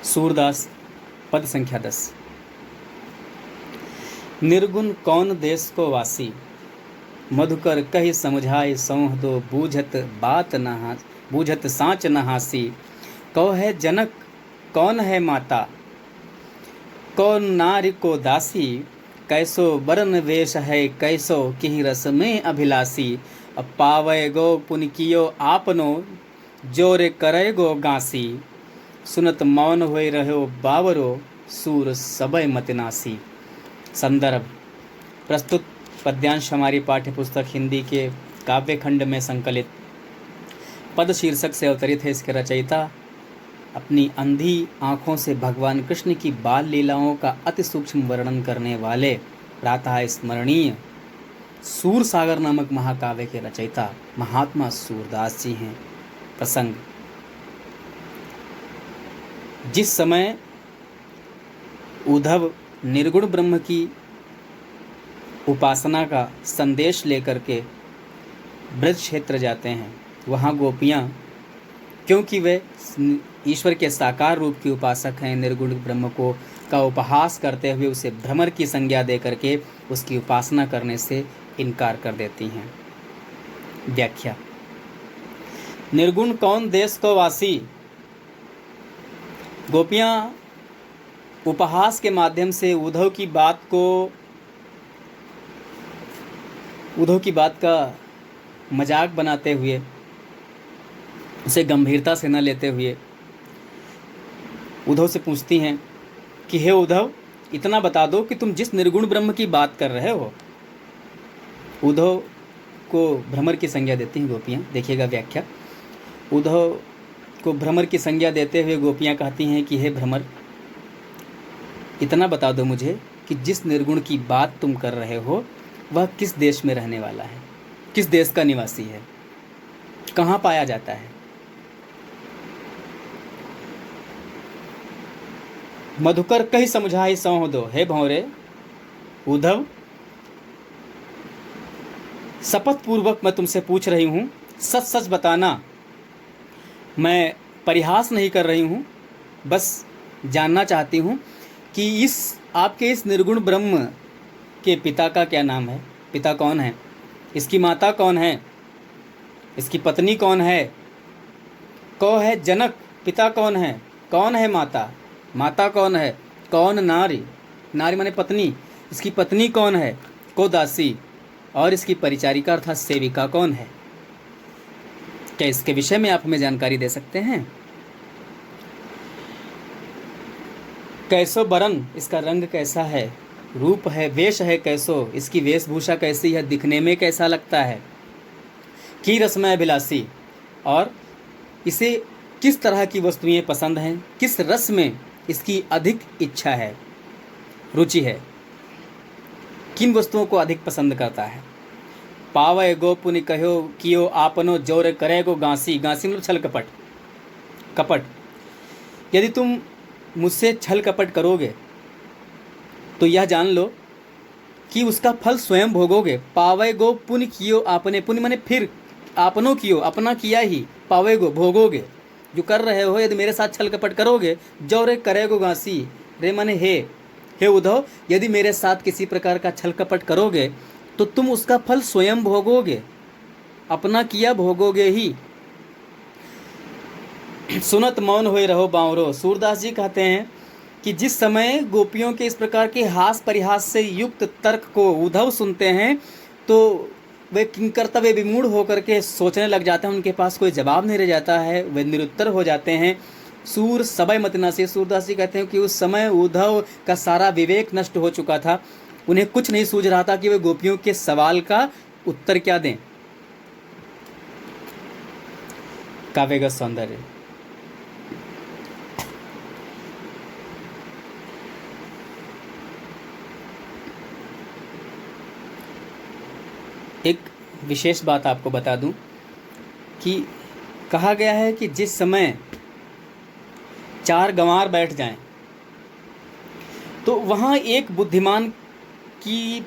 सूरदास पद संख्या 10। निर्गुण कौन देश को वासी, मधुकर कहि समुझाए सौह दो, बूझत साँच न हासी। कौ है जनक कौन है माता, कौन नारी को दासी। कैसो बरन वेश है कैसो किहि रस में अभिलाषी। अब पावै गो पुन कियो आपनो, जोरे करे गो गासी। सुनत मौन होय रहो बावरो, सूर सबय मत नासी। संदर्भ प्रस्तुत पद्यांश हमारी पाठ्य पुस्तक हिंदी के काव्य खंड में संकलित पद शीर्षक से अवतरित है। इसके रचयिता अपनी अंधी आँखों से भगवान कृष्ण की बाल लीलाओं का अति सूक्ष्म वर्णन करने वाले प्रातः स्मरणीय सूर सागर नामक महाकाव्य के रचयिता महात्मा सूरदास जी हैं। प्रसंग: जिस समय उद्धव निर्गुण ब्रह्म की उपासना का संदेश लेकर के ब्रज क्षेत्र जाते हैं, वहाँ गोपियाँ, क्योंकि वे ईश्वर के साकार रूप की उपासक हैं, निर्गुण ब्रह्म को का उपहास करते हुए उसे भ्रमर की संज्ञा दे करके उसकी उपासना करने से इनकार कर देती हैं। व्याख्या: निर्गुण कौन देश को वासी। गोपियाँ उपहास के माध्यम से उद्धव की बात का मजाक बनाते हुए, उसे गंभीरता से न लेते हुए उद्धव से पूछती हैं कि हे उद्धव, इतना बता दो कि तुम जिस निर्गुण ब्रह्म की बात कर रहे हो। उद्धव को भ्रमर की संज्ञा देती हैं गोपियाँ। देखिएगा व्याख्या: उद्धव को भ्रमर की संज्ञा देते हुए गोपियाँ कहती हैं कि हे भ्रमर, इतना बता दो मुझे कि जिस निर्गुण की बात तुम कर रहे हो वह किस देश में रहने वाला है, किस देश का निवासी है, कहाँ पाया जाता है। मधुकर कहि समझाई सौह दो। हे भंवरे उद्धव, शपथ पूर्वक मैं तुमसे पूछ रही हूँ, सच सच बताना। मैं परिहास नहीं कर रही हूँ, बस जानना चाहती हूँ कि आपके इस निर्गुण ब्रह्म के पिता का क्या नाम है, पिता कौन है, इसकी माता कौन है, इसकी पत्नी कौन है। कौ है जनक, पिता कौन है माता, माता कौन है, कौन नारी, नारी माने पत्नी, इसकी पत्नी कौन है, को दासी, और इसकी परिचारिका अर्थात सेविका कौन है। क्या इसके विषय में आप हमें जानकारी दे सकते हैं। कैसो बरन, इसका रंग कैसा है, रूप है, वेश है कैसो, इसकी वेशभूषा कैसी है, दिखने में कैसा लगता है। की रसमय अभिलाषी, और इसे किस तरह की वस्तुएं पसंद हैं, किस रस में इसकी अधिक इच्छा है, रुचि है, किन वस्तुओं को अधिक पसंद करता है। पावै गो पुनि कहो कियो आपनो, जोर करे गो गांसी। गांसी मतलब छल कपट, कपट। यदि तुम मुझसे छल कपट करोगे तो यह जान लो कि उसका फल स्वयं भोगोगे। पावै गो पुनि कियो आपने, पुनि माने फिर, आपनो कियो अपना किया ही, पावै गो भोगोगे, जो कर रहे हो। यदि मेरे साथ छल कपट करोगे, जो रे करेगो गांसी, रे माने हे उद्धव, यदि मेरे साथ किसी प्रकार का छल कपट करोगे तो तुम उसका फल स्वयं भोगोगे, अपना किया भोगोगे ही। सुनत मौन होए रहो बावरो। सूरदास जी कहते हैं कि जिस समय गोपियों के इस प्रकार के हास परिहास से युक्त तर्क को उद्धव सुनते हैं तो वे किंकर्तव्य विमूढ़ होकर के सोचने लग जाते हैं, उनके पास कोई जवाब नहीं रह जाता है, वे निरुत्तर हो जाते हैं। सूर सबय मत नासी। सूरदास जी कहते हैं कि उस समय उद्धव का सारा विवेक नष्ट हो चुका था, उन्हें कुछ नहीं सूझ रहा था कि वे गोपियों के सवाल का उत्तर क्या दें। काव्यगत सौंदर्य। एक विशेष बात आपको बता दूं कि कहा गया है कि जिस समय 4 गंवार बैठ जाएं तो वहाँ एक बुद्धिमान की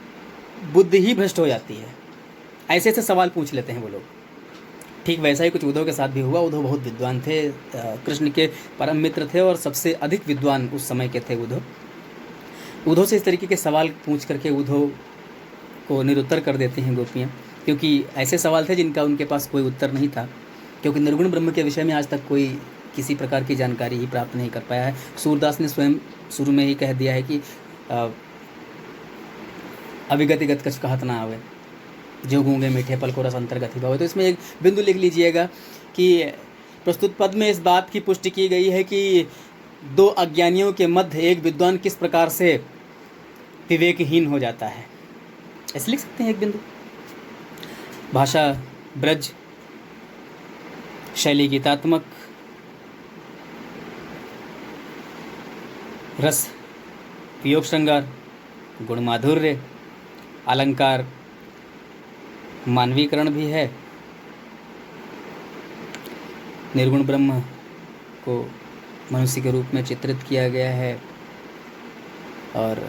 बुद्धि ही भ्रष्ट हो जाती है। ऐसे ऐसे सवाल पूछ लेते हैं वो लोग। ठीक वैसा ही कुछ उद्धव के साथ भी हुआ। उद्धव बहुत विद्वान थे, कृष्ण के परम मित्र थे और सबसे अधिक विद्वान उस समय के थे उद्धव। उद्धव से इस तरीके के सवाल पूछ करके उद्धव को निरुत्तर कर देती हैं गोपियाँ, क्योंकि ऐसे सवाल थे जिनका उनके पास कोई उत्तर नहीं था, क्योंकि निर्गुण ब्रह्म के विषय में आज तक कोई किसी प्रकार की जानकारी ही प्राप्त नहीं कर पाया है। सूरदास ने स्वयं शुरू में ही कह दिया है कि अविगतिगत कछ कहत ना आवे, जो गूंगे मीठे पल को रस अंतर्गत ही भावे। तो इसमें एक बिंदु लिख लीजिएगा कि प्रस्तुत पद में इस बात की पुष्टि की गई है कि दो अज्ञानियों के मध्य एक विद्वान किस प्रकार से विवेकहीन हो जाता है। ऐसे लिख सकते हैं एक बिंदु। भाषा ब्रज, शैली गीतात्मक, रस वियोग श्रृंगार, गुण माधुर्य, अलंकार मानवीकरण भी है। निर्गुण ब्रह्म को मनुष्य के रूप में चित्रित किया गया है और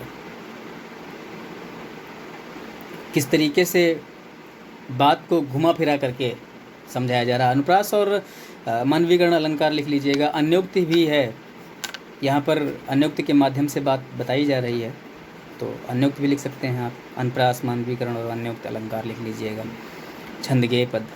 किस तरीके से बात को घुमा फिरा करके समझाया जा रहा है। अनुप्रास और मानवीकरण अलंकार लिख लीजिएगा। अन्योक्ति भी है, यहाँ पर अन्योक्ति के माध्यम से बात बताई जा रही है, तो अन्योक्ति भी लिख सकते हैं आप। अनुप्रास, मानवीकरण और अन्योक्त अलंकार लिख लीजिएगा। छंद गेय पद।